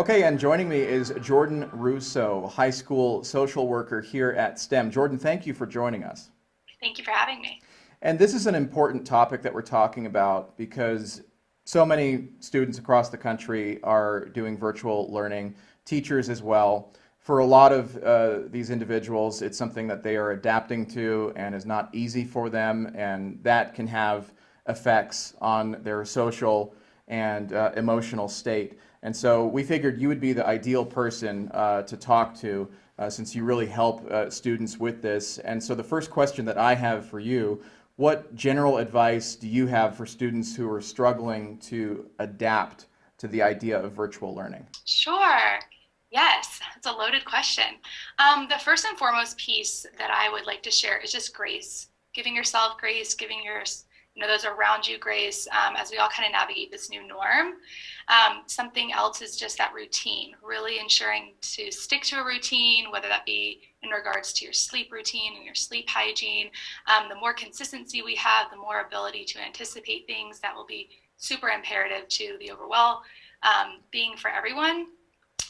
Okay, and joining me is Jordyn Russo, high school social worker here at STEM. Jordyn, thank you for joining us. Thank you for having me. And this is an important topic that we're talking about because so many students across the country are doing virtual learning, teachers as well. For a lot of these individuals, it's something that they are adapting to and is not easy for them, and that can have effects on their social and emotional state. And so we figured you would be the ideal person to talk to since you really help students with this. And so the first question that I have for you, what general advice do you have for students who are struggling to adapt to the idea of virtual learning? Sure. Yes, it's a loaded question. The first and foremost piece that I would like to share is just grace, giving yourself grace, giving those around you grace as we all kind of navigate this new norm. Something else is just that routine, really ensuring to stick to a routine, whether that be in regards to your sleep routine and your sleep hygiene. The more consistency we have, the more ability to anticipate things that will be super imperative to the overall being for everyone.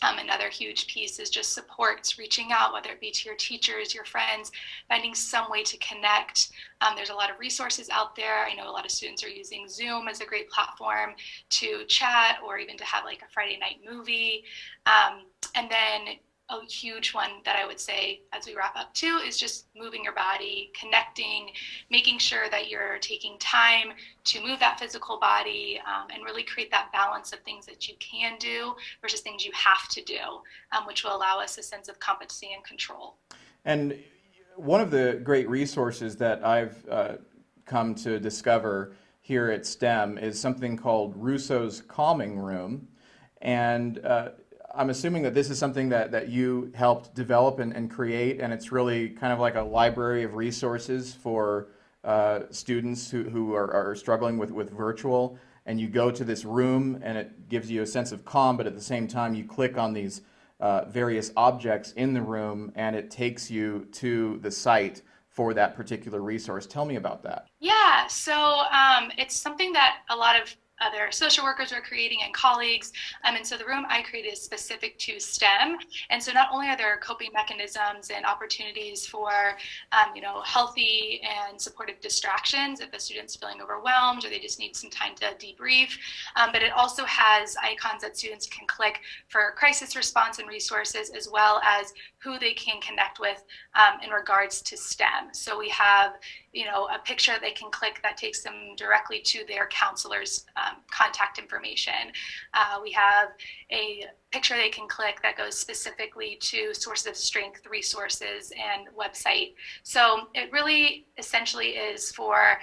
Another huge piece is just supports, reaching out, whether it be to your teachers, your friends, finding some way to connect. There's a lot of resources out there. I know a lot of students are using Zoom as a great platform to chat or even to have like a Friday night movie. And then a huge one that I would say as we wrap up too is just moving your body, connecting, making sure that you're taking time to move that physical body and really create that balance of things that you can do versus things you have to do, which will allow us a sense of competency and control. And one of the great resources that I've come to discover here at STEM is something called Russo's Calming Room. And I'm assuming that this is something that you helped develop and create, and it's really kind of like a library of resources for students who are struggling with virtual. And you go to this room, and it gives you a sense of calm, but at the same time, you click on these various objects in the room, and it takes you to the site for that particular resource. Tell me about that. Yeah, so it's something that a lot of other social workers are creating and colleagues. And so the room I created is specific to STEM. And so not only are there coping mechanisms and opportunities for, healthy and supportive distractions if a student's feeling overwhelmed or they just need some time to debrief, but it also has icons that students can click for crisis response and resources, as well as who they can connect with in regards to STEM. So we have a picture they can click that takes them directly to their counselor's contact information. We have a picture they can click that goes specifically to sources of strength resources and website. So it really essentially is for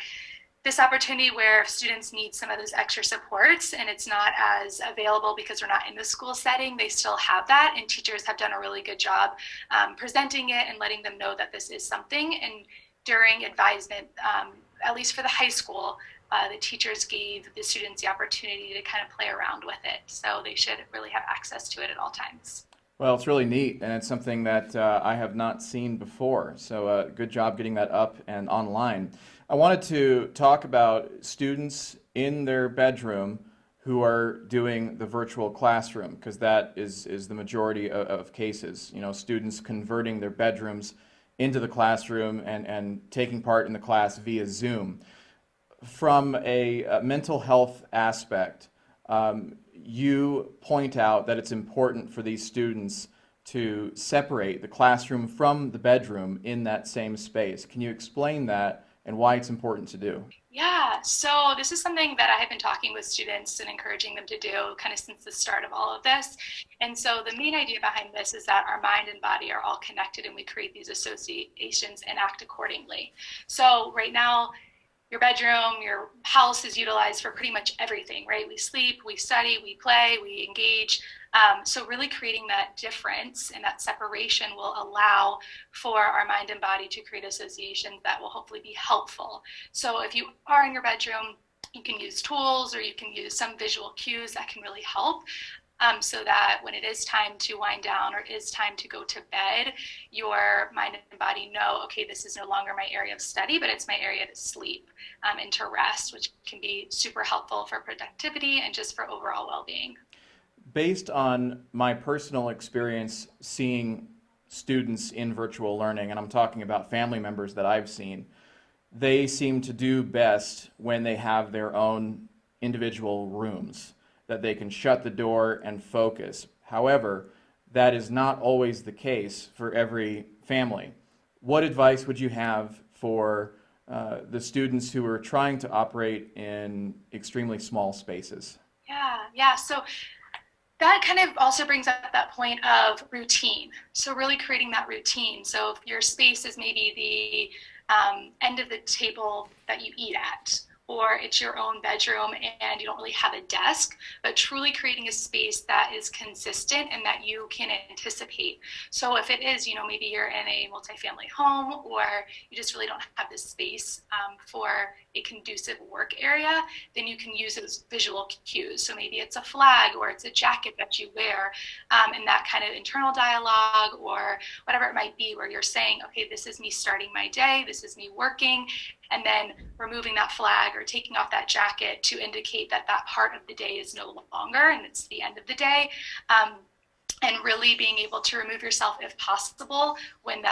this opportunity where students need some of those extra supports and it's not as available because we're not in the school setting, they still have that, and teachers have done a really good job presenting it and letting them know that this is something. And during advisement, at least for the high school, the teachers gave the students the opportunity to kind of play around with it. So they should really have access to it at all times. Well, it's really neat, and it's something that I have not seen before. So good job getting that up and online. I wanted to talk about students in their bedroom who are doing the virtual classroom, because that is the majority of cases. Students converting their bedrooms into the classroom and taking part in the class via Zoom. From a mental health aspect, you point out that it's important for these students to separate the classroom from the bedroom in that same space. Can you explain that and why it's important to do? Yeah, so this is something that I have been talking with students and encouraging them to do kind of since the start of all of this. And so the main idea behind this is that our mind and body are all connected and we create these associations and act accordingly. So right now, your bedroom, your house is utilized for pretty much everything, right? We sleep, we study, we play, we engage. So really creating that difference and that separation will allow for our mind and body to create associations that will hopefully be helpful. So if you are in your bedroom, you can use tools or you can use some visual cues that can really help. So that when it is time to wind down or it is time to go to bed, your mind and body know, okay, this is no longer my area of study, but it's my area to sleep and to rest, which can be super helpful for productivity and just for overall well-being. based on my personal experience seeing students in virtual learning, and I'm talking about family members that I've seen, they seem to do best when they have their own individual rooms, that they can shut the door and focus. However, that is not always the case for every family. What advice would you have for the students who are trying to operate in extremely small spaces? Yeah. So that kind of also brings up that point of routine. So really creating that routine. So if your space is maybe the end of the table that you eat at, or it's your own bedroom and you don't really have a desk, but truly creating a space that is consistent and that you can anticipate. So if it is, maybe you're in a multifamily home or you just really don't have the space for a conducive work area, then you can use those visual cues. So maybe it's a flag or it's a jacket that you wear, and that kind of internal dialogue or whatever it might be, where you're saying, okay, this is me starting my day, this is me working, and then removing that flag or taking off that jacket to indicate that that part of the day is no longer and it's the end of the day. And really being able to remove yourself if possible when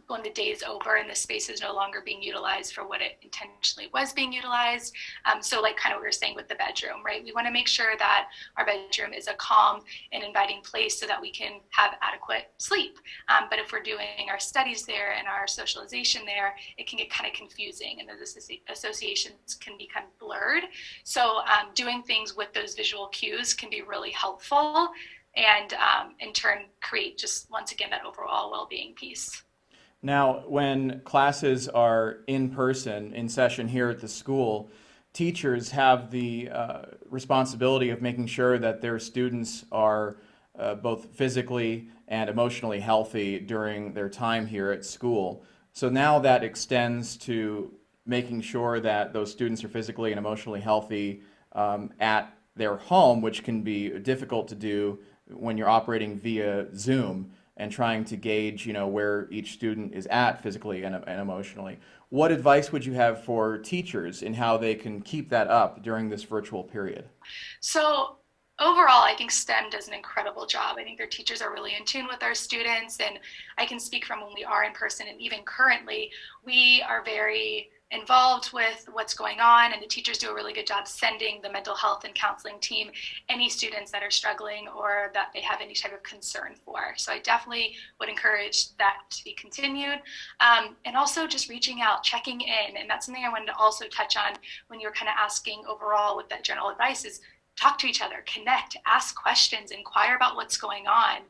when the day is over and the space is no longer being utilized for what it intentionally was being utilized. So like kind of what we were saying with the bedroom, right? We want to make sure that our bedroom is a calm and inviting place so that we can have adequate sleep. But if we're doing our studies there and our socialization there, it can get kind of confusing and those associations can become blurred. So doing things with those visual cues can be really helpful, and in turn create just, once again, that overall well-being piece. Now, when classes are in person, in session here at the school, teachers have the responsibility of making sure that their students are both physically and emotionally healthy during their time here at school. So now that extends to making sure that those students are physically and emotionally healthy at their home, which can be difficult to do when you're operating via Zoom and trying to gauge, where each student is at physically and emotionally. What advice would you have for teachers in how they can keep that up during this virtual period? So overall, I think STEM does an incredible job. I think their teachers are really in tune with our students, and I can speak from when we are in person and even currently, we are very involved with what's going on, and the teachers do a really good job sending the mental health and counseling team any students that are struggling or that they have any type of concern for. So I definitely would encourage that to be continued. And also just reaching out, checking in, and that's something I wanted to also touch on when you're kind of asking overall with that general advice is talk to each other, connect, ask questions, inquire about what's going on.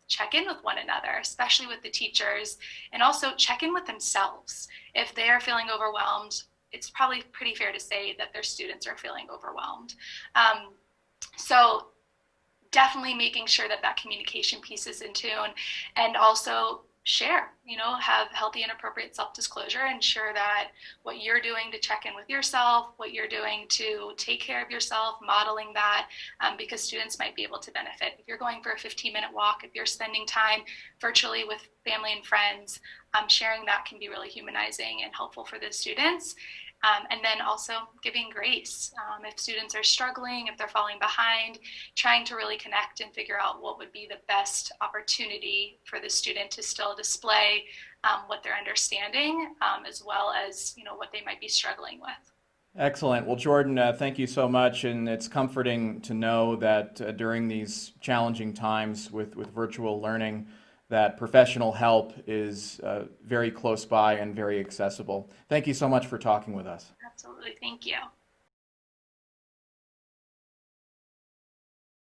Check in with one another, especially with the teachers, and also check in with themselves. If they're feeling overwhelmed, it's probably pretty fair to say that their students are feeling overwhelmed. So definitely making sure that that communication piece is in tune, and also share, have healthy and appropriate self-disclosure. Ensure that what you're doing to check in with yourself, what you're doing to take care of yourself, modeling that, because students might be able to benefit. If you're going for a 15-minute walk, if you're spending time virtually with family and friends, sharing that can be really humanizing and helpful for the students. And then also giving grace. If students are struggling, if they're falling behind, trying to really connect and figure out what would be the best opportunity for the student to still display what they're understanding, as well as what they might be struggling with. Excellent. Well, Jordyn, thank you so much. And it's comforting to know that during these challenging times with virtual learning, that professional help is very close by and very accessible. Thank you so much for talking with us. Absolutely. Thank you.